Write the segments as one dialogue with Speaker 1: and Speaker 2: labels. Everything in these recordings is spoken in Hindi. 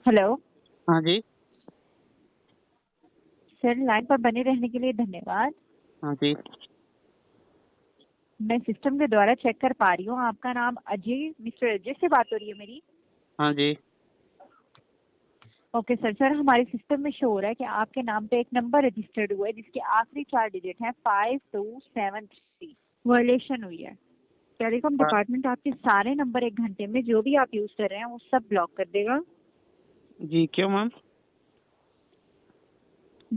Speaker 1: हेलो।
Speaker 2: हाँ जी।
Speaker 1: सर, लाइन पर बने रहने के लिए धन्यवाद।
Speaker 2: हाँ जी।
Speaker 1: मैं सिस्टम के द्वारा चेक कर पा रही हूँ आपका नाम अजय, मिस्टर अजय से बात हो रही है मेरी?
Speaker 2: हाँ जी।
Speaker 1: Okay sir. सर, हमारे सिस्टम में शो हो रहा है कि आपके नाम पे एक नंबर रजिस्टर्ड हुआ है जिसके आखिरी 4 डिजिट हैं 5273। वायलेशन हुई है। टेलीकॉम
Speaker 2: हाँ
Speaker 1: डिपार्टमेंट आपके सारे नंबर 1 घंटे में जो भी आप यूज कर रहे हैं वो सब ब्लॉक कर देगा,
Speaker 2: जी, क्यों मैम?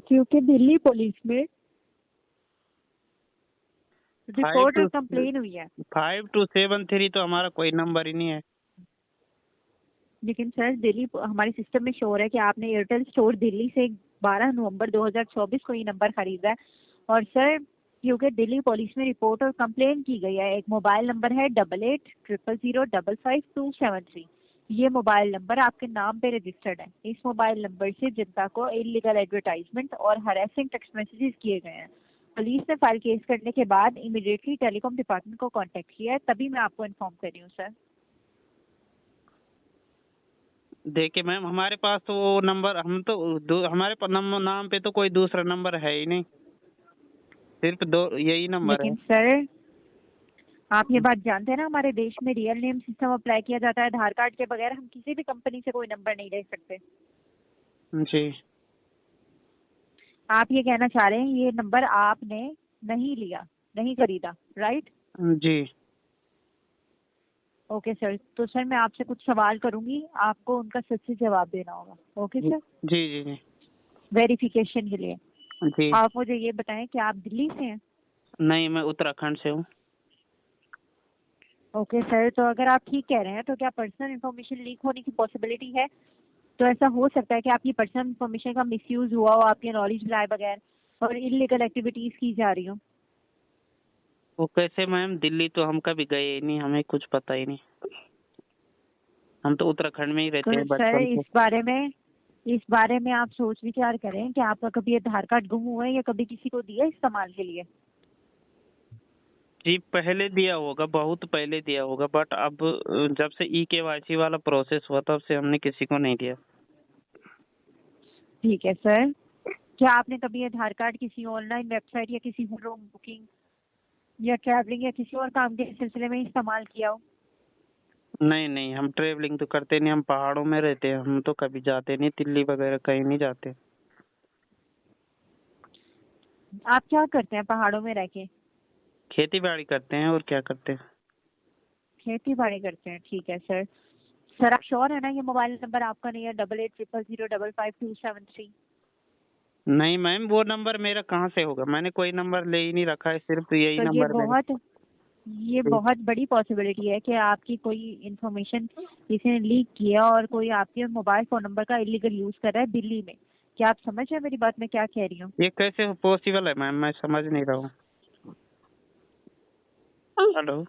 Speaker 1: क्योंकि दिल्ली पुलिस में
Speaker 2: फाइव
Speaker 1: रिपोर्ट और
Speaker 2: टू
Speaker 1: कंप्लेन हुई है।
Speaker 2: 5273 तो हमारा कोई नंबर ही नहीं है।
Speaker 1: लेकिन सर, दिल्ली हमारे सिस्टम में शो हो रहा है कि आपने एयरटेल स्टोर दिल्ली से 12 नवंबर 2024 को ये नंबर खरीदा है। और सर, क्योंकि दिल्ली पुलिस में रिपोर्ट और कंप्लेन की गई है, एक मोबाइल नंबर है 8800055273। ये मोबाइल नंबर आपके नाम पे रजिस्टर्ड है। इस मोबाइल नंबर से जनता को इलीगल एडवर्टाइजमेंट और हरेसिंग टेक्स्ट मैसेजेस किए गए हैं। पुलिस ने फाइल केस करने के बाद इमीडिएटली टेलीकॉम डिपार्टमेंट को कांटेक्ट किया है, तभी मैं आपको इन्फॉर्म कर रही हूँ सर।
Speaker 2: देखिए मैम, हमारे पास तो वो नंबर हम तो हमारे नाम पे तो कोई दूसरा नंबर है ही नहीं, सिर्फ दो यही नंबर है।
Speaker 1: लेकिन सर, आप ये बात जानते हैं ना, हमारे देश में रियल नेम सिस्टम अप्लाई किया जाता है। आधार कार्ड के बगैर हम किसी भी कंपनी से कोई नंबर नहीं ले सकते।
Speaker 2: जी।
Speaker 1: आप ये कहना चाह रहे हैं ये नंबर आपने नहीं लिया, नहीं खरीदा, राइट?
Speaker 2: जी।
Speaker 1: Okay sir. तो सर, मैं आपसे कुछ सवाल करूंगी, आपको उनका सच से जवाब देना होगा। ओके
Speaker 2: जी।
Speaker 1: सर?
Speaker 2: जी। जी। जी।
Speaker 1: वेरिफिकेशन के लिए
Speaker 2: जी।
Speaker 1: आप मुझे ये बताएं कि आप दिल्ली से हैं?
Speaker 2: नहीं, मैं उत्तराखंड से हूँ।
Speaker 1: Okay sir. तो अगर आप ठीक कह रहे हैं तो क्या पर्सनल इन्फॉर्मेशन लीक होने की पॉसिबिलिटी है? तो ऐसा हो सकता है कि आपकी पर्सनल इन्फॉर्मेशन का मिसयूज हुआ हो आपके नॉलेज लाए बगैर और इलीगल एक्टिविटीज की जा रही हो।
Speaker 2: वो कैसे मैम? दिल्ली तो हम कभी गए ही नहीं, हमें कुछ पता ही नहीं। हम तो उत्तराखंड में ही रहते
Speaker 1: तो
Speaker 2: हैं
Speaker 1: सर,
Speaker 2: बचपन से।
Speaker 1: इस बारे में आप सोच विचार करें कि आपका कभी आधार कार्ड गुम हुआ है या कभी किसी को दिया इस्तेमाल के लिए?
Speaker 2: जी, पहले दिया होगा, बहुत पहले दिया होगा, बट अब जब से ई-केवाईसी वाला प्रोसेस हुआ तब से हमने किसी को नहीं दिया।
Speaker 1: ठीक है सर। क्या आपने कभी आधार कार्ड किसी ऑनलाइन वेबसाइट या किसी होटल बुकिंग या ट्रैवलिंग या किसी और काम के सिलसिले में इस्तेमाल किया हो?
Speaker 2: नहीं नहीं, हम ट्रेवलिंग तो करते नहीं, हम पहाड़ों में रहते हैं, हम तो कभी जाते नहीं, दिल्ली वगैरह कहीं नहीं जाते।
Speaker 1: आप क्या करते हैं पहाड़ों में रह के?
Speaker 2: खेती बाड़ी करते हैं, और क्या करते हैं।
Speaker 1: खेती बाड़ी करते हैं, ठीक है सर। सर, आप श्योर है ना ये मोबाइल नंबर आपका नहीं है? 8800055273।
Speaker 2: नहीं मैम, वो नंबर मेरा कहाँ से होगा? मैंने कोई नंबर ले ही नहीं रखा है, सिर्फ यही
Speaker 1: तो
Speaker 2: नंबर मेरा।
Speaker 1: ये
Speaker 2: जी।
Speaker 1: बहुत बड़ी पॉसिबिलिटी है कि आपकी कोई इंफॉर्मेशन किसी ने लीक किया और कोई आपके मोबाइल फोन नंबर का इलीगल यूज कर रहा है दिल्ली में। क्या आप समझ रहे हैं मेरी बात मैं क्या कह रही हूँ?
Speaker 2: ये कैसे पॉसिबल है मैम? मैं समझ नहीं रहा हूँ। हेलो।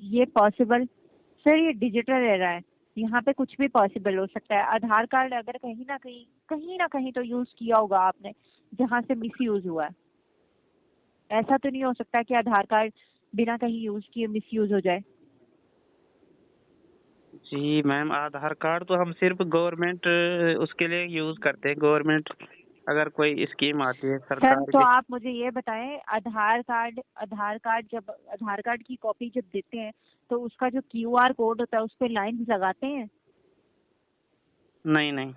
Speaker 1: ये पॉसिबल, सर, ये डिजिटल एरा है। यहाँ पे कुछ भी पॉसिबल हो सकता है। आधार कार्ड अगर कहीं ना कहीं तो यूज किया होगा आपने, जहाँ से मिस यूज हुआ है। ऐसा तो नहीं हो सकता कि आधार कार्ड बिना कहीं यूज किए मिस यूज हो जाए।
Speaker 2: जी मैम, आधार कार्ड तो हम सिर्फ गवर्नमेंट उसके लिए यूज करते हैं, गवर्नमेंट अगर कोई स्कीम आती है
Speaker 1: सर,
Speaker 2: सरकार
Speaker 1: तो
Speaker 2: की।
Speaker 1: आप मुझे ये बताएं, आधार कार्ड की कॉपी जब देते हैं तो उसका जो क्यूआर कोड होता है उस पे लाइंस लगाते हैं?
Speaker 2: नहीं नहीं।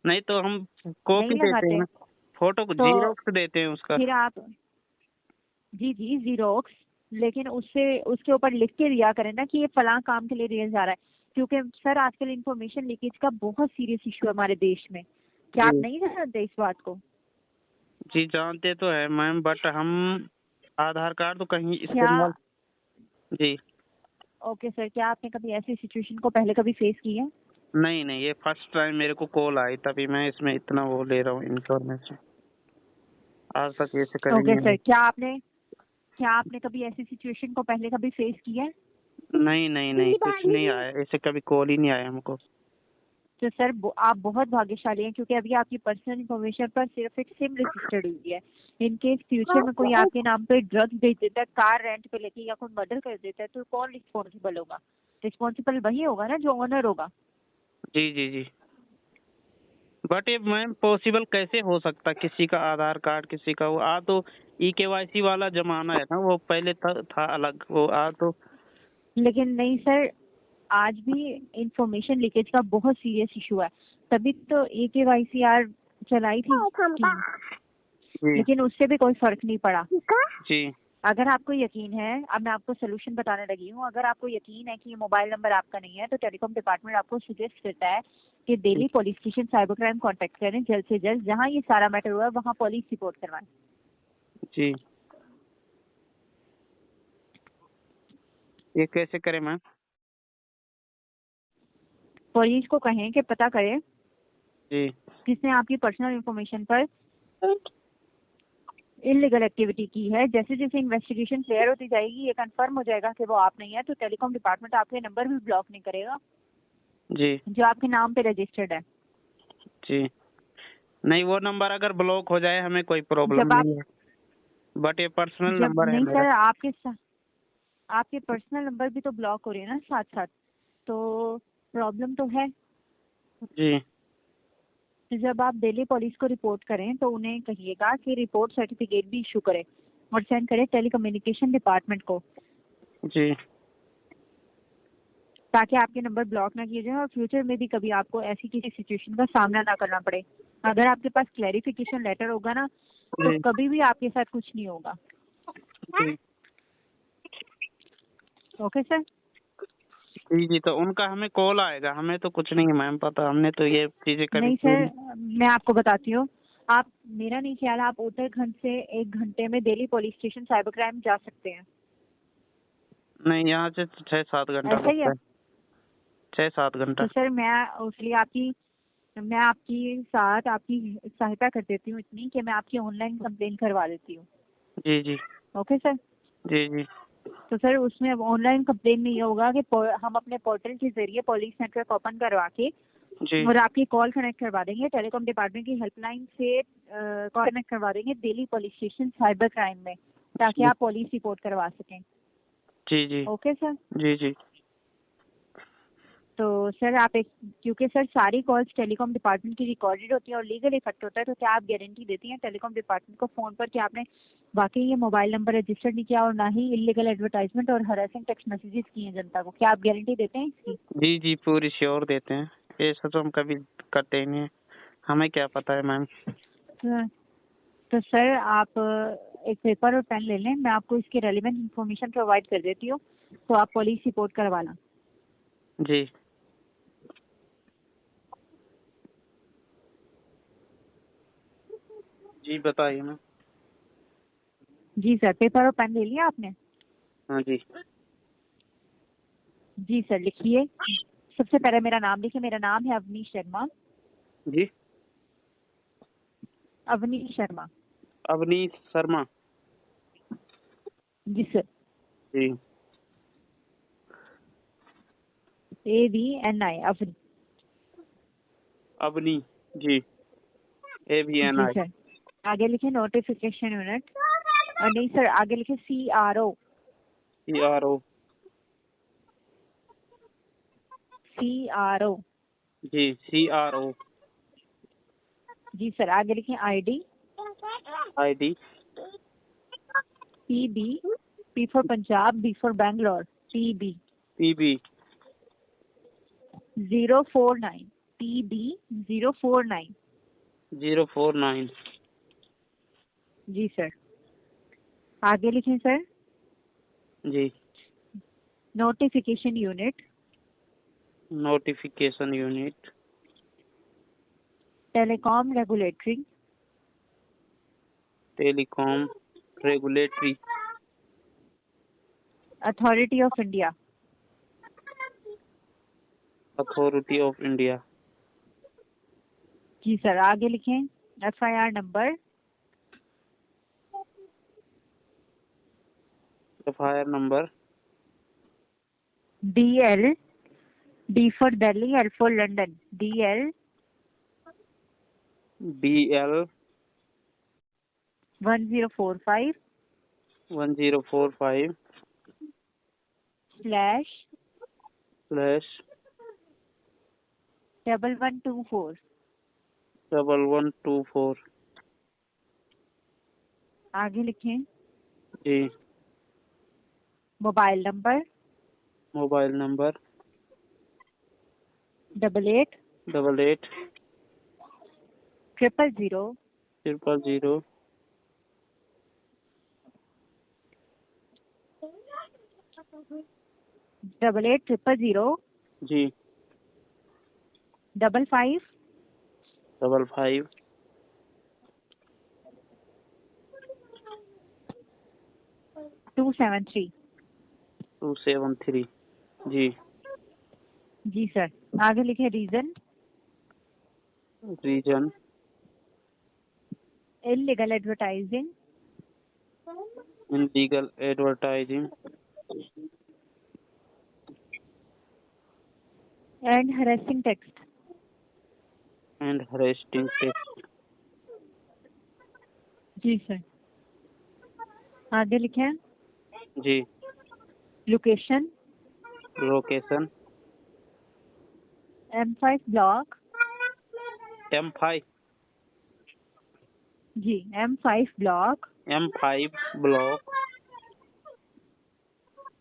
Speaker 2: नहीं तो हम
Speaker 1: नहीं
Speaker 2: कॉपी देते हैं
Speaker 1: लगाते?
Speaker 2: ना, फोटो को
Speaker 1: तो
Speaker 2: जीरोक्स देते हैं उसका।
Speaker 1: फिर आप, जी जी, जीरोक्स, लेकिन उससे उसके ऊपर लिख के दिया करें ना कि ये फलां काम के लिए दिया जा रहा है। क्योंकि सर, आजकल इंफॉर्मेशन लीकेज का बहुत सीरियस इशू है हमारे देश में। क्या आप
Speaker 2: जी।
Speaker 1: नहीं जानते इस बात को?
Speaker 2: जी जानते तो है मैम, बट हम आधार कार्ड तो कहीं
Speaker 1: क्या?
Speaker 2: इस्तेमाल। जी।
Speaker 1: ओके सर, क्या आपने कभी ऐसी सिचुएशन को पहले कभी फेस की है?
Speaker 2: नहीं नहीं, ये फर्स्ट टाइम मेरे को कॉल आई, तभी मैं इसमें इतना वो ले रहा हूँ इन्फॉर्मेशन। आज तक ऐसे कभी
Speaker 1: ओके
Speaker 2: नहीं
Speaker 1: सर,
Speaker 2: हुआ।
Speaker 1: क्या आपने कभी ऐसी सिचुएशन को पहले कभी फेस किया है?
Speaker 2: नहीं नहीं नहीं, कुछ नहीं आया, ऐसे कभी कॉल ही नहीं आया हमको।
Speaker 1: तो सर, आप बहुत भाग्यशाली हैं, क्योंकि अभी आपकी पर्सनल इन्फॉर्मेशन पर सिर्फ एक सिम रजिस्टर्ड हुई है। इन केस फ्यूचर में कोई आपके नाम पे ड्रग्स बेच देता है, कार रेंट पे लेके, या कोई मर्डर कर देता है, तो कौन रिस्पॉन्सिबल होगा? रिस्पॉन्सिबल वही होगा ना जो ऑनर होगा।
Speaker 2: जी जी जी। बट ये मैम पॉसिबल कैसे हो सकता, किसी का आधार कार्ड किसी का वो आ तो ई-केवाईसी वाला जमाना है ना, वो पहले था अलग, वो आ तो।
Speaker 1: लेकिन नहीं सर, आज भी इंफॉर्मेशन लीकेज का बहुत सीरियस इशू है, तभी तो AKYCR चलाई थी स्कीम,
Speaker 2: जी
Speaker 1: लेकिन उससे भी कोई फर्क नहीं पड़ा।
Speaker 2: जी
Speaker 1: अगर आपको यकीन है, अब मैं आपको सोल्यूशन बताने लगी हूँ, अगर आपको यकीन है कि ये मोबाइल नंबर आपका नहीं है, तो टेलीकॉम डिपार्टमेंट आपको सजेस्ट करता है कि Delhi police station cyber crime contact करें जल्द से जल्द, जहाँ ये सारा मैटर हुआ है वहाँ पुलिस रिपोर्ट करवाएं।
Speaker 2: जी। ये कैसे करें मैम?
Speaker 1: पुलिस को कहें कि पता करे
Speaker 2: जी
Speaker 1: किसने आपकी पर्सनल इंफॉर्मेशन पर इलीगल एक्टिविटी की है। जैसे जैसे इन्वेस्टिगेशन क्लियर होती जाएगी, ये कंफर्म हो जाएगा कि वो आप नहीं है, तो टेलीकॉम डिपार्टमेंट आपके नंबर भी ब्लॉक नहीं करेगा
Speaker 2: जी
Speaker 1: जो आपके नाम पे रजिस्टर्ड है।
Speaker 2: जी। नहीं, वो नंबर अगर ब्लॉक हो जाए हमें कोई प्रॉब्लम
Speaker 1: जब आप
Speaker 2: नहीं है, बट ये पर्सनल
Speaker 1: जब
Speaker 2: नंबर है
Speaker 1: नहीं
Speaker 2: मेरा।
Speaker 1: सर, आपके पर्सनल नंबर भी तो ब्लॉक हो रहे हैं ना साथ साथ, तो प्रॉब्लम तो है।
Speaker 2: जी
Speaker 1: तो जब आप दिल्ली पुलिस को रिपोर्ट करें तो उन्हें कहिएगा कि रिपोर्ट सर्टिफिकेट भी इशू करे और सेंड करे टेलीकम्युनिकेशन डिपार्टमेंट को,
Speaker 2: जी
Speaker 1: ताकि आपके नंबर ब्लॉक ना किए जाए और फ्यूचर में भी कभी आपको ऐसी किसी सिचुएशन का सामना ना करना पड़े। अगर आपके पास क्लैरिफिकेशन लेटर होगा ना, तो
Speaker 2: जी
Speaker 1: कभी भी आपके साथ कुछ नहीं होगा।
Speaker 2: जी
Speaker 1: ओके सर।
Speaker 2: जी जी। तो उनका हमें कॉल आएगा, हमें तो कुछ नहीं है मैम पता, हमने तो ये चीजें कभी
Speaker 1: नहीं
Speaker 2: की
Speaker 1: सर,
Speaker 2: नहीं।
Speaker 1: मैं आपको बताती हूँ, आप, मेरा नहीं ख्याल आप उत्तराखंड से 1 घंटे में Delhi police station cyber crime जा सकते हैं।
Speaker 2: नहीं, यहाँ से 6-7 घंटा
Speaker 1: ऐसा ही
Speaker 2: लगता
Speaker 1: है।
Speaker 2: है, 6-7 घंटा।
Speaker 1: तो सर मैं आपकी साथ आपकी सहायता कर देती हूँ इतनी कि मैं आपकी ऑनलाइन कंप्लेन करवा देती हूँ।
Speaker 2: जी जी
Speaker 1: ओके सर।
Speaker 2: जी जी
Speaker 1: तो सर उसमें ऑनलाइन कंप्लेन में ये होगा कि हम अपने पोर्टल के जरिए पुलिस नेटवर्क ओपन करवा के
Speaker 2: जी
Speaker 1: और आपकी कॉल कनेक्ट करवा देंगे, टेलीकॉम डिपार्टमेंट की हेल्पलाइन से कॉल कनेक्ट करवा देंगे Delhi police station cyber crime में, ताकि
Speaker 2: जी
Speaker 1: आप पुलिस रिपोर्ट करवा सकें।
Speaker 2: जी जी
Speaker 1: ओके सर।
Speaker 2: जी जी
Speaker 1: तो सर क्योंकि सर सारी कॉल्स टेलीकॉम डिपार्टमेंट की रिकॉर्डेड होती है और लीगल इफेक्ट होता है, तो क्या आप गारंटी देती हैं टेलीकॉम डिपार्टमेंट को फोन पर कि आपने वाकई ये मोबाइल नंबर रजिस्टर्ड नहीं किया और ना ही इलीगल एडवर्टाइजमेंट और हरासिंग टेक्स्ट मैसेजेस किए हैं जनता को? क्या आप गारंटी देते हैं इसकी?
Speaker 2: जी जी, पूरी श्योर देते हैं, ऐसा तो हम कभी करते ही नहीं है, हमें क्या पता है मैम।
Speaker 1: तो, तो सर आप एक पेपर और पेन ले लें, मैं आपको इसकी रेलिवेंट इंफॉर्मेशन प्रोवाइड कर देती हूँ, तो आप पुलिस रिपोर्ट करवाना।
Speaker 2: जी जी बताइए मैम।
Speaker 1: जी सर, पेपर और पेन ले लिया आपने?
Speaker 2: हाँ जी
Speaker 1: जी सर, लिखिए। सबसे पहले मेरा नाम लिखिए। मेरा नाम है अवनीश शर्मा।
Speaker 2: जी।
Speaker 1: अवनीश शर्मा।
Speaker 2: अवनीश शर्मा।
Speaker 1: जी सर।
Speaker 2: जी
Speaker 1: AVNI, अवनी।
Speaker 2: अवनी। जी
Speaker 1: जी
Speaker 2: AVNI।
Speaker 1: सर। आगे लिखे नोटिफिकेशन यूनिट। नहीं सर, आगे लिखे CRO।
Speaker 2: CRO।
Speaker 1: CRO।
Speaker 2: जी CRO।
Speaker 1: जी सर, आगे लिखे ID।
Speaker 2: ID।
Speaker 1: PB, P for Punjab, B for Bangalore, PB
Speaker 2: PB।
Speaker 1: 049, PB 049।
Speaker 2: 049।
Speaker 1: जी सर। आगे लिखें सर,
Speaker 2: जी
Speaker 1: notification unit,
Speaker 2: notification unit.
Speaker 1: Telecom regulatory,
Speaker 2: telecom regulatory
Speaker 1: authority of India.
Speaker 2: Authority of India.
Speaker 1: जी सर। आगे लिखें FIR number
Speaker 2: FIR number
Speaker 1: DL, D for Delhi, L for London, DL
Speaker 2: BL
Speaker 1: 1045
Speaker 2: 1045
Speaker 1: slash
Speaker 2: slash
Speaker 1: 1124।
Speaker 2: 1124।
Speaker 1: आगे लिखें।
Speaker 2: जी।
Speaker 1: मोबाइल नंबर
Speaker 2: मोबाइल नंबर
Speaker 1: 88
Speaker 2: 88
Speaker 1: 000
Speaker 2: 000
Speaker 1: 88 000
Speaker 2: जी
Speaker 1: 55
Speaker 2: 55
Speaker 1: 273।
Speaker 2: 273। जी।
Speaker 1: जी सर। आगे लिखें reason
Speaker 2: reason
Speaker 1: illegal advertising
Speaker 2: illegal advertising
Speaker 1: and harassing text.
Speaker 2: And harassing text.
Speaker 1: जी सर। आगे लिखें
Speaker 2: जी।
Speaker 1: Location
Speaker 2: location
Speaker 1: M5 block.
Speaker 2: M5
Speaker 1: जी M5 block
Speaker 2: M5 block.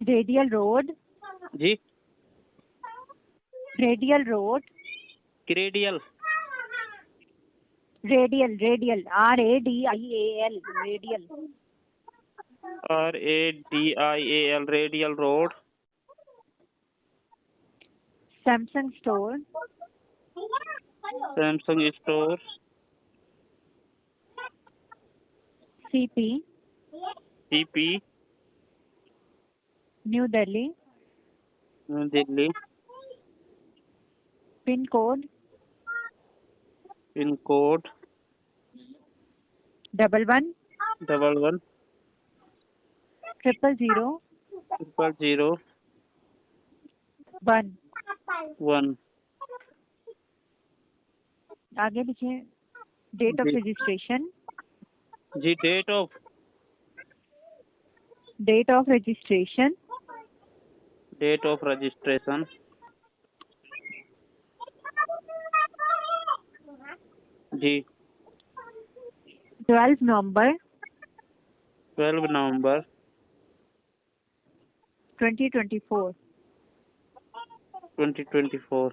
Speaker 1: Radial road
Speaker 2: जी।
Speaker 1: Radial road
Speaker 2: radial
Speaker 1: radial radial RADIAL radial
Speaker 2: RADIAL radial road.
Speaker 1: Samsung store
Speaker 2: Samsung store
Speaker 1: CP
Speaker 2: CP
Speaker 1: new Delhi
Speaker 2: new Delhi.
Speaker 1: Pin code
Speaker 2: pin code
Speaker 1: 11
Speaker 2: 11
Speaker 1: 000
Speaker 2: 000
Speaker 1: 1।
Speaker 2: 1।
Speaker 1: आगे लिखिए डेट ऑफ
Speaker 2: जी।
Speaker 1: रजिस्ट्रेशन
Speaker 2: जी डेट ऑफ
Speaker 1: रजिस्ट्रेशन
Speaker 2: जी
Speaker 1: 12 नवंबर
Speaker 2: 12 नवंबर
Speaker 1: 2024।
Speaker 2: 2024।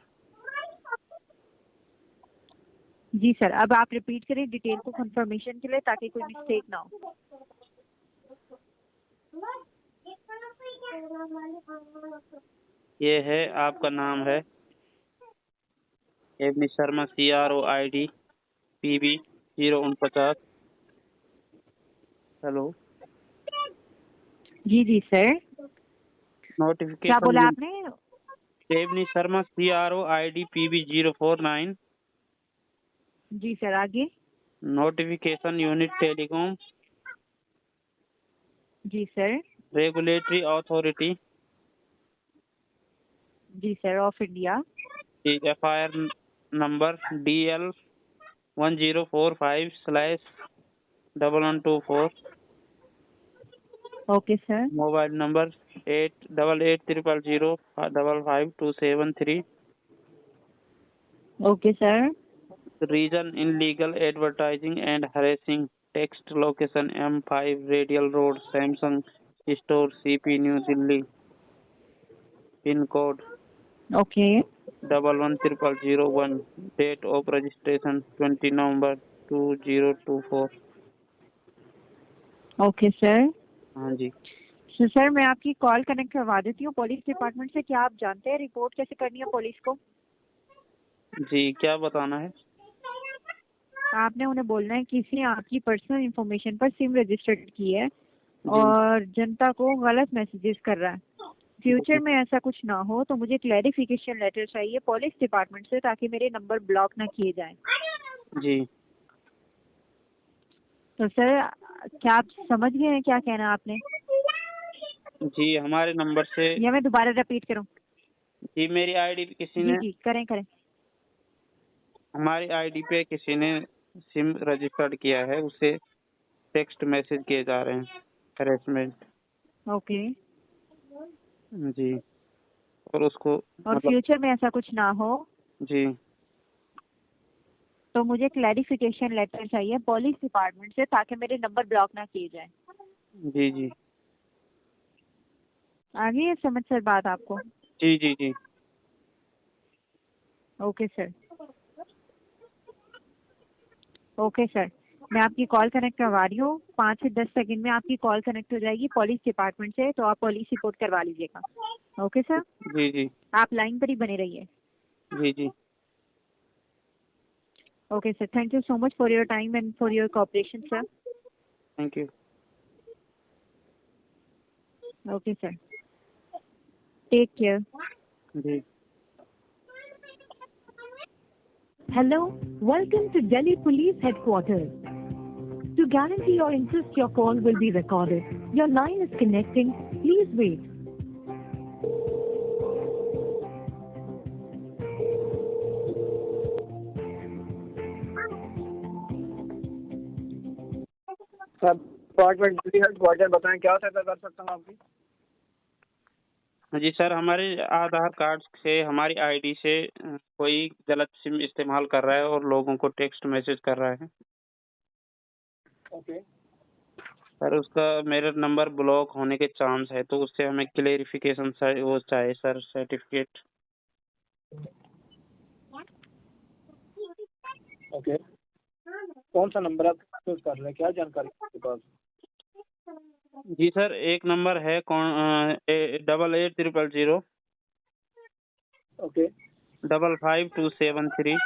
Speaker 1: जी सर। अब आप रिपीट करें डिटेल को कंफर्मेशन के लिए ताकि कोई मिस्टेक ना हो।
Speaker 2: ये है आपका नाम है Avni Sharma CROID PB 049। Hello.
Speaker 1: जी जी सर। क्या
Speaker 2: नोटिफिकेशन
Speaker 1: बोला आपने?
Speaker 2: Avni Sharma CROID PB 049।
Speaker 1: जी सर। आगे।
Speaker 2: नोटिफिकेशन यूनिट टेलीकॉम
Speaker 1: जी सर।
Speaker 2: रेगुलेटरी अथॉरिटी
Speaker 1: जी sir of India.
Speaker 2: FIR number DL 1045/1124।
Speaker 1: Okay sir.
Speaker 2: Mobile number 888000555273।
Speaker 1: Okay sir.
Speaker 2: Reason illegal advertising and harassing text. Location M5 radial road Samsung store CP new Delhi. Pin code
Speaker 1: okay
Speaker 2: 110001। Date of registration 20 November 2024।
Speaker 1: Okay sir.
Speaker 2: हाँ जी।
Speaker 1: तो सर मैं आपकी कॉल कनेक्ट करवा देती हूँ पुलिस डिपार्टमेंट से। क्या आप जानते हैं रिपोर्ट कैसे करनी है पुलिस को?
Speaker 2: जी क्या बताना है?
Speaker 1: आपने उन्हें बोलना है किसी ने आपकी पर्सनल इंफॉर्मेशन पर सिम रजिस्टर्ड की है
Speaker 2: जी।
Speaker 1: और जनता को गलत मैसेजेस कर रहा है। फ्यूचर में ऐसा कुछ ना हो तो मुझे क्लैरिफिकेशन लेटर चाहिए पुलिस डिपार्टमेंट से ताकि मेरे नंबर ब्लॉक ना किए जाएं।
Speaker 2: जी।
Speaker 1: तो सर क्या आप समझ गए हैं क्या कहना आपने?
Speaker 2: जी हमारे नंबर से।
Speaker 1: या मैं दोबारा रिपीट करूं?
Speaker 2: जी मेरी आईडी पे किसी
Speaker 1: जी
Speaker 2: ने
Speaker 1: जी करें करें।
Speaker 2: हमारी आईडी पे किसी ने सिम रजिस्टर्ड किया है, उसे टेक्स्ट मैसेज किए जा रहे हैं हैरेसमेंट।
Speaker 1: ओके।
Speaker 2: जी। और उसको
Speaker 1: और फ्यूचर में ऐसा कुछ ना हो।
Speaker 2: जी
Speaker 1: तो मुझे क्लैरिफिकेशन लेटर चाहिए पुलिस डिपार्टमेंट से, ताकि मेरे नंबर ब्लॉक ना किए जाए।
Speaker 2: जी जी
Speaker 1: आ गई है समझ सर बात आपको?
Speaker 2: जी जी जी
Speaker 1: ओके सर, ओके सर, मैं आपकी कॉल कनेक्ट करवा रही हूँ। 5 से 10 सेकंड में आपकी कॉल कनेक्ट हो जाएगी पुलिस डिपार्टमेंट से, तो आप पुलिस रिपोर्ट करवा लीजिएगा। ओके सर,
Speaker 2: जी जी
Speaker 1: आप लाइन पर ही बने रहिए।
Speaker 2: जी जी
Speaker 1: okay sir, thank you so much for your time and for your cooperation sir.
Speaker 2: Thank you.
Speaker 1: Okay sir, take care.
Speaker 2: जी
Speaker 3: Hello, welcome to Delhi Police Headquarters. To guarantee your interest, your call will be recorded. Your line is connecting. Please wait.
Speaker 4: Sir department Delhi headquarter बताएं, क्या सहायता कर सकता हूँ आपकी?
Speaker 2: जी सर, हमारे आधार कार्ड से, हमारी आईडी से कोई गलत सिम इस्तेमाल कर रहा है और लोगों को टेक्स्ट मैसेज कर रहा है।
Speaker 4: ओके
Speaker 2: सर उसका मेरा नंबर ब्लॉक होने के चांस है, तो उससे हमें क्लेरिफिकेशन वो चाहिए सर, सर्टिफिकेट।
Speaker 4: ओके, कौन सा नंबर आप यूज कर रहे हैं, क्या जानकारी है आपके पास?
Speaker 2: जी सर, एक नंबर है 8800
Speaker 4: ओके
Speaker 2: 55273।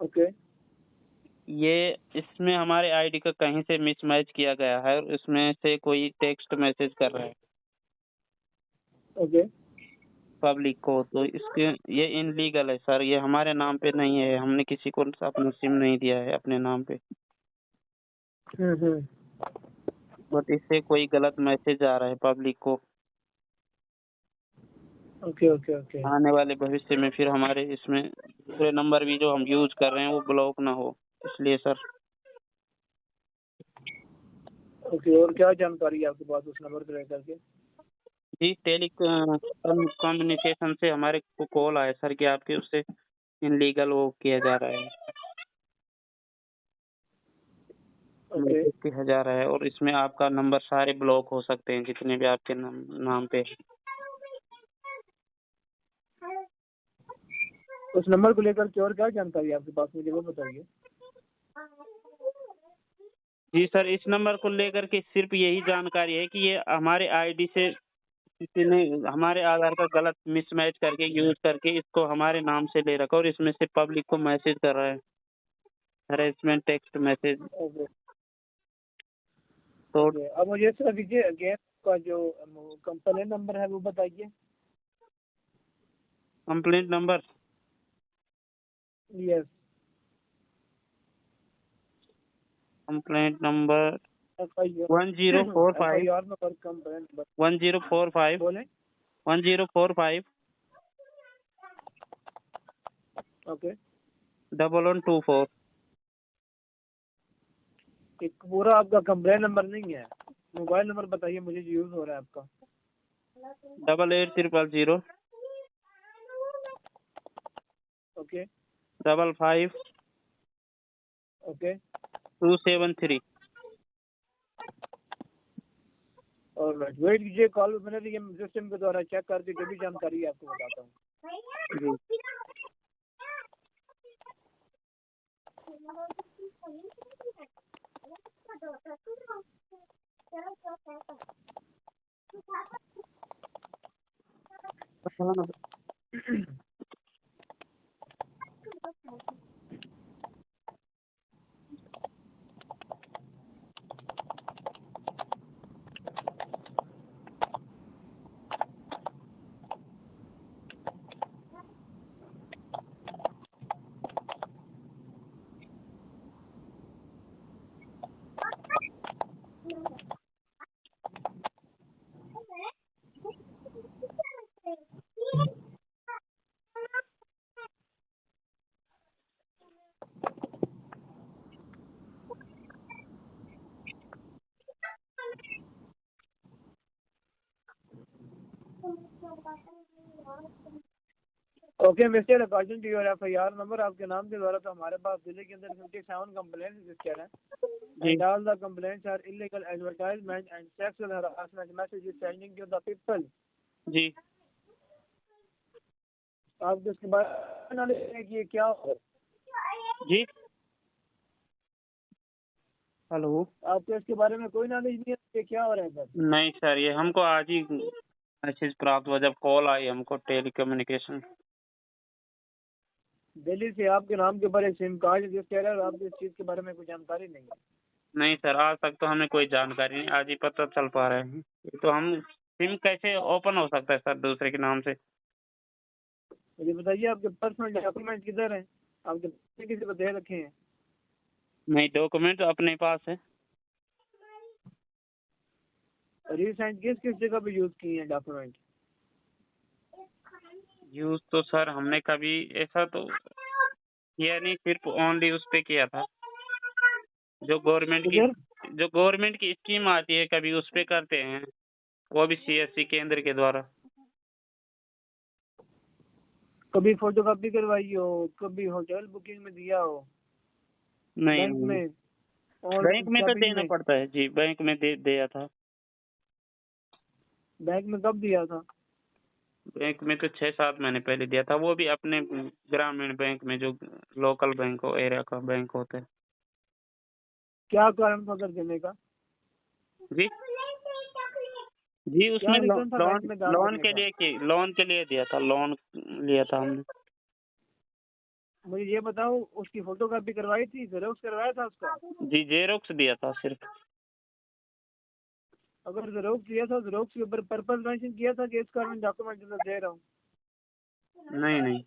Speaker 4: ओके
Speaker 2: ये इसमें हमारे आईडी का कहीं से मिसमैच किया गया है और इसमें से कोई टेक्स्ट मैसेज कर रहा है
Speaker 4: ओके
Speaker 2: पब्लिक को, तो इसके ये इनलीगल है सर। ये हमारे नाम पे नहीं है, हमने किसी को अपना सिम नहीं दिया है अपने नाम पे, बट इससे कोई गलत मैसेज आ रहा है पब्लिक को।
Speaker 4: ओके ओके ओके
Speaker 2: आने वाले भविष्य में फिर हमारे इसमें दूसरे नंबर भी जो हम यूज कर रहे हैं वो ब्लॉक ना हो, इसलिए सर।
Speaker 4: ओके, और क्या जानकारी है आपके पास उस नंबर को लेकर के?
Speaker 2: जी, टेली कम्युनिकेशन से हमारे को कॉल आया सर कि आपके उससे इनलीगल वो किया जा रहा है,
Speaker 4: ओके
Speaker 2: मैसेज किया जा रहा है, और इसमें आपका नंबर सारे ब्लॉक हो सकते हैं जितने भी आपके नाम पे।
Speaker 4: उस नंबर को लेकर के और क्या जानकारी है आपके पास, मुझे वो बताइए।
Speaker 2: जी सर, इस नंबर को लेकर के सिर्फ यही जानकारी है कि ये हमारे आईडी से किसी ने हमारे आधार का गलत मिसमैच करके यूज करके इसको हमारे नाम से ले रखा और इसमें से पब्लिक को मैसेज कर रहा है, हरेसमेंट टेक्स्ट मैसेज।
Speaker 4: ओके
Speaker 2: तो
Speaker 4: ओके, अब मुझे सर दीजिए अगेन का जो कंप्लेंट नंबर है वो बताइए।
Speaker 2: Complaint number
Speaker 4: yes,
Speaker 2: complaint number
Speaker 4: FIR
Speaker 2: 1045
Speaker 4: number, complaint number
Speaker 2: 1045
Speaker 4: बोले।
Speaker 2: 1045
Speaker 4: ओके,
Speaker 2: 1124।
Speaker 4: एक पूरा आपका कंप्लेंट नंबर नहीं है, मोबाइल नंबर बताइए मुझे जो यूज हो रहा है आपका।
Speaker 2: 8800
Speaker 4: ओके
Speaker 2: 55
Speaker 4: ओके
Speaker 2: 273।
Speaker 4: और वेट कीजिए, कॉल मैंने ये सिस्टम के द्वारा चेक करके जो भी जानकारी है आपको बताता हूँ।
Speaker 2: जी
Speaker 4: okay mister, according to your FIR number आपके नाम के द्वारा तो हमारे पास दिल्ली के अंदर 57 कंप्लेंट रजिस्टर हैं and all the complaints are illegal advertisement and sexual harassment messages sending to the people.
Speaker 2: जी
Speaker 4: आपको इसके बारे में नॉलेज है कि ये क्या हो रहा है?
Speaker 2: जी हेलो।
Speaker 4: आपको इसके बारे में कोई नॉलेज नहीं है कि ये क्या हो रहा है सर?
Speaker 2: नहीं सर, ये हमको आज ही मैसेज प्राप्त हुआ जब कॉल आई हमको टेलीकम्युनिकेशन।
Speaker 4: दिल्ली से आपके नाम के ऊपर एक सिम कार्ड रजिस्टर है और आपको इस चीज़ के बारे में कोई जानकारी नहीं है।
Speaker 2: नहीं सर, आज तक तो हमें कोई जानकारी नहीं, आज ही पता चल पा रहे हैं। तो हम सिम कैसे ओपन हो सकता है सर दूसरे के नाम से?
Speaker 4: मुझे बताइए आपके पर्सनल डॉक्यूमेंट किधर हैं? आपके पैसे किसी को दे रखे हैं?
Speaker 2: नहीं, डॉक्यूमेंट अपने पास है।
Speaker 4: रिसेंट किस किस जगह पे यूज़ किए हैं डॉक्यूमेंट?
Speaker 2: यूज तो सर हमने कभी ऐसा तो किया नहीं, सिर्फ ओनली उस पे किया था जो गवर्नमेंट की स्कीम आती है, कभी उस पे करते हैं, वो भी CSC केंद्र के द्वारा।
Speaker 4: कभी फोटोकॉपी करवाई हो, कभी होटल बुकिंग में दिया हो,
Speaker 2: नहीं
Speaker 4: बैंक में और
Speaker 2: बैंक में तो
Speaker 4: shopping
Speaker 2: देना
Speaker 4: में?
Speaker 2: पड़ता है जी, बैंक में दिया था।
Speaker 4: बैंक में कब दिया था?
Speaker 2: बैंक में तो 6-7 महीने पहले दिया था, वो भी अपने ग्रामीण बैंक में, जो लोकल बैंक हो, एरिया का बैंक होता है।
Speaker 4: क्या कारण था सर देने का?
Speaker 2: जी जी उसमें
Speaker 4: क्या reason था बैंक में दान
Speaker 2: लोन
Speaker 4: करने का?
Speaker 2: लोन के लिए दिया था, लोन लिया था हमने।
Speaker 4: मुझे ये बताओ, उसकी फोटोकॉपी करवाई थी, जेरोक्स करवाया था उसका?
Speaker 2: जी जेरोक्स दिया था सिर्फ।
Speaker 4: अगर जेरोक्स दिया था, जेरोक्स के ऊपर पर्पस मेंशन किया था कि इस कारण डॉक्यूमेंट दे रहा हूँ?
Speaker 2: नहीं नहीं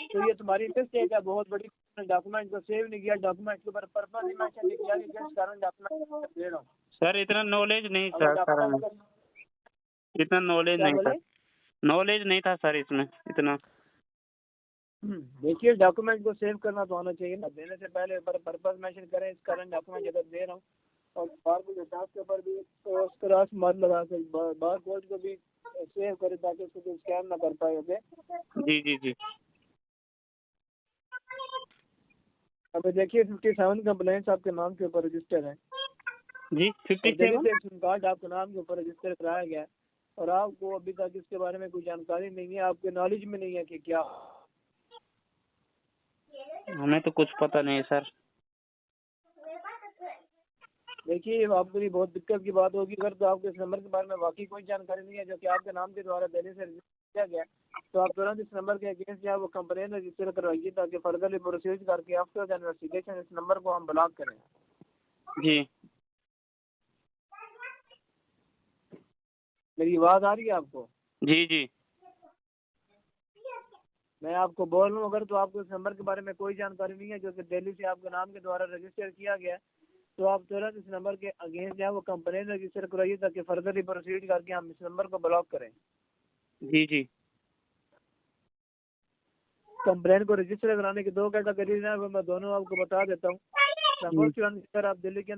Speaker 4: तो ये तुम्हारी मिस्टेक है बहुत बड़ी। डॉक्यूमेंट को सेव नहीं किया, डॉक्यूमेंट के ऊपर पर्पस नहीं मेंशन नहीं किया कि किस कारण डॉक्यूमेंट दे रहा हूँ।
Speaker 2: सर, इतना नॉलेज नहीं था
Speaker 4: अगर
Speaker 2: सर हमें, इतना नॉलेज
Speaker 4: क्या
Speaker 2: नहीं था,
Speaker 4: बोले?
Speaker 2: नॉलेज नहीं था सर इसमें इतना।
Speaker 4: देखिए, डॉक्यूमेंट को सेव करना तो आना चाहिए ना, देने से पहले पर्पस मेंशन करें, इस कारण डॉक्यूमेंट अगर दे रहा हूँ, और बार कोड टास्क के ऊपर भी क्रॉस मार्क लगा के बार कोड को भी सेव करें ताकि उसको कोई स्कैन ना कर पाए। ओके
Speaker 2: जी जी जी
Speaker 4: अब देखिए 57 कंप्लेंट्स आपके नाम के ऊपर रजिस्टर हैं
Speaker 2: जी
Speaker 4: और दिल्ली
Speaker 2: 57।
Speaker 4: से एक सिम कार्ड आपके नाम के ऊपर रजिस्टर कराया गया है और आपको अभी तक इसके बारे में कोई जानकारी नहीं है, आपके नॉलेज में नहीं है कि क्या।
Speaker 2: हमें तो कुछ पता नहीं है सर।
Speaker 4: देखिए, आपके लिए बहुत दिक्कत की बात होगी अगर तो आपके इस नंबर के बारे में वाकई कोई जानकारी नहीं है जो कि आपके नाम के द्वारा दिल्ली से रजिस्टर किया गया, तो आप तुरंत इस नंबर के अगेंस्ट जो है वो कंप्लेन रजिस्टर करवाइए ताकि फर्दरली प्रोसीड करके आफ्टर इन्वेस्टिगेशन इस नंबर को हम ब्लॉक करें।
Speaker 2: जी
Speaker 4: मेरी आवाज़ आ रही है आपको?
Speaker 2: जी जी
Speaker 4: मैं आपको बोल रहा हूँ अगर तो आपको इस नंबर के बारे में कोई जानकारी नहीं है जो कि दिल्ली से आपके नाम के द्वारा रजिस्टर किया गया है, तो आप तुरंत इस नंबर के अगेंस्ट जो है वो कंप्लेन रजिस्टर करवाइए ताकि फर्दरली प्रोसीड करके हम इस नंबर को ब्लॉक करें।
Speaker 2: जी जी
Speaker 4: कंप्लेन को रजिस्टर कराने की 2 कैटेगरीज हैं, वो मैं दोनों आपको बता देता हूँ। फर्स्ट वन, अगर आप दिल्ली के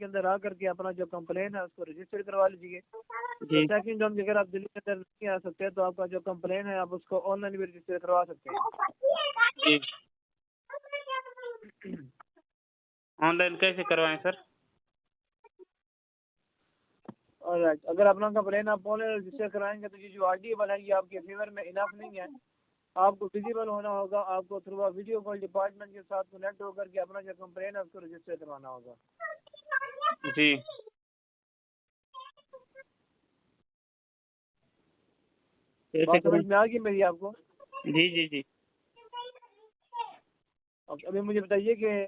Speaker 4: अंदर आ करके अपना जो कंप्लेन है उसको रजिस्टर करवा लीजिए। सेकंड वन, अगर आप दिल्ली के अंदर नहीं आ सकते तो आपका जो कंप्लेन है आप उसको ऑनलाइन भी रजिस्टर करवा सकते हैं।
Speaker 2: जी ऑनलाइन कैसे करवाएं सर?
Speaker 4: ऑलराइट, अगर अपना कंप्लेन आप ऑनलाइन रजिस्टर कराएंगे तो ये जो आरटीएबल है ये आपके फेवर में इनफ नहीं है, आपको विजिबल होना होगा, आपको थ्रू वीडियो कॉल डिपार्टमेंट के साथ कनेक्ट होकर के अपना जो कंप्लेन है उसको रजिस्टर करवाना होगा।
Speaker 2: जी कैसे
Speaker 4: बात समझ
Speaker 2: करें?
Speaker 4: में आ गई मेरी आपको?
Speaker 2: जी जी जी
Speaker 4: अभी मुझे बताइए कि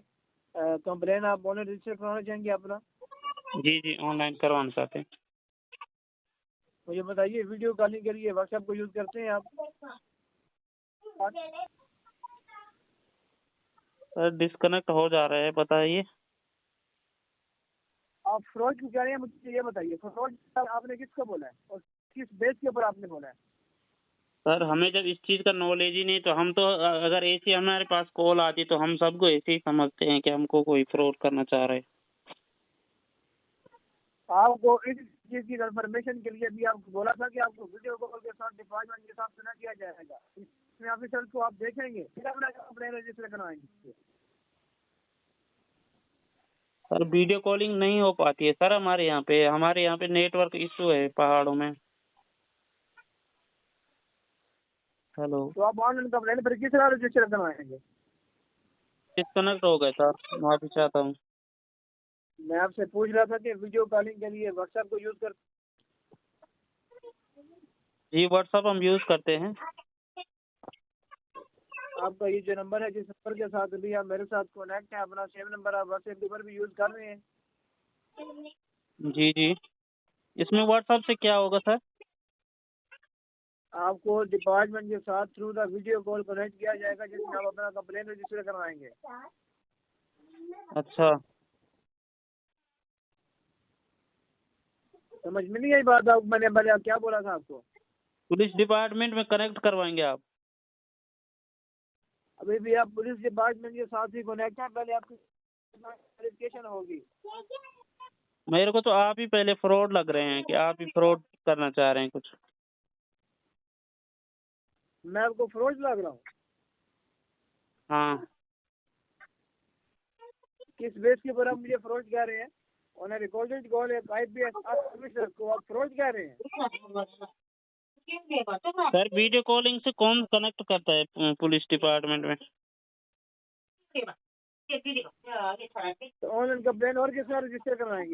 Speaker 4: कंप्लेन आप ऑनलाइन रजिस्टर करवाना चाहेंगे अपना?
Speaker 2: जी जी ऑनलाइन करवाना चाहते हैं।
Speaker 4: मुझे बताइए, वीडियो कॉलिंग के लिए व्हाट्सएप को यूज़ करते हैं आप?
Speaker 2: सर डिस्कनेक्ट हो जा रहा है, बताइए।
Speaker 4: आप फ्रॉड क्यों कह रहे हैं मुझे ये बताइए, फ्रॉड आपने किसको बोला है और किस बेस के ऊपर आपने बोला है?
Speaker 2: सर हमें जब इस चीज़ का नॉलेज ही नहीं, तो हम तो अगर ऐसी हमारे पास कॉल आती तो हम सबको ऐसे ही समझते हैं कि हमको कोई फ्रॉड करना चाह रहे हैं।
Speaker 4: आपको इस चीज की कंफर्मेशन के लिए भी आपको बोला था कि आपको वीडियो कॉल के साथ डिपार्टमेंट के साथ सुना किया जाएगा। इसमें ऑफिसर को आप देखेंगे, फिर अपना कंप्लेन रजिस्टर करवाएंगे।
Speaker 2: सर वीडियो कॉलिंग नहीं हो पाती है सर हमारे यहाँ पे नेटवर्क इशू है पहाड़ों में। हेलो।
Speaker 4: तो आप ऑनलाइन कंप्लेन पर किस तरह रजिस्टर करवाएंगे?
Speaker 2: डिस्कनेक्ट हो गए सर, माफी चाहता हूँ।
Speaker 4: मैं आपसे पूछ रहा था कि वीडियो कॉलिंग के लिए व्हाट्सएप को यूज कर।
Speaker 2: जी व्हाट्सएप हम यूज करते हैं।
Speaker 4: आपका ये जो नंबर है, जिस नंबर के साथ भी आप मेरे साथ कनेक्ट है, अपना सेम नंबर आप व्हाट्सएप के ऊपर भी यूज कर रहे हैं।
Speaker 2: जी जी, इसमें व्हाट्सएप से क्या होगा सर?
Speaker 4: आपको डिपार्टमेंट के साथ through the video call connect किया जाएगा, जिसमें आप अपना कंप्लेन रजिस्टर करवाएंगे।
Speaker 2: अच्छा,
Speaker 4: समझ में नहीं आई बात आप? मैंने पहले क्या बोला था आपको?
Speaker 2: पुलिस डिपार्टमेंट में कनेक्ट करवाएंगे आप?
Speaker 4: अभी भी आप पुलिस डिपार्टमेंट के साथ ही कनेक्ट हैं, पहले आपकी वेरिफिकेशन होगी।
Speaker 2: मेरे को तो आप ही पहले फ्रॉड लग रहे हैं कि आप ही फ्रॉड करना चाह रहे हैं कुछ।
Speaker 4: मैं आपको फ्रॉड लग रहा हूँ?
Speaker 2: हाँ।
Speaker 4: किस बेस के ऊपर आप मुझे फ्रॉड कह रहे हैं? ऑन रिकॉर्डेड कॉल एक आईपीएस ऑफिसर को आप फ्रॉड कह रहे हैं?
Speaker 2: सर वीडियो कॉलिंग से कौन कनेक्ट करता है पुलिस डिपार्टमेंट में?
Speaker 4: तो ऑनलाइन कंप्लेन और किस तरह रजिस्टर करवाएंगे?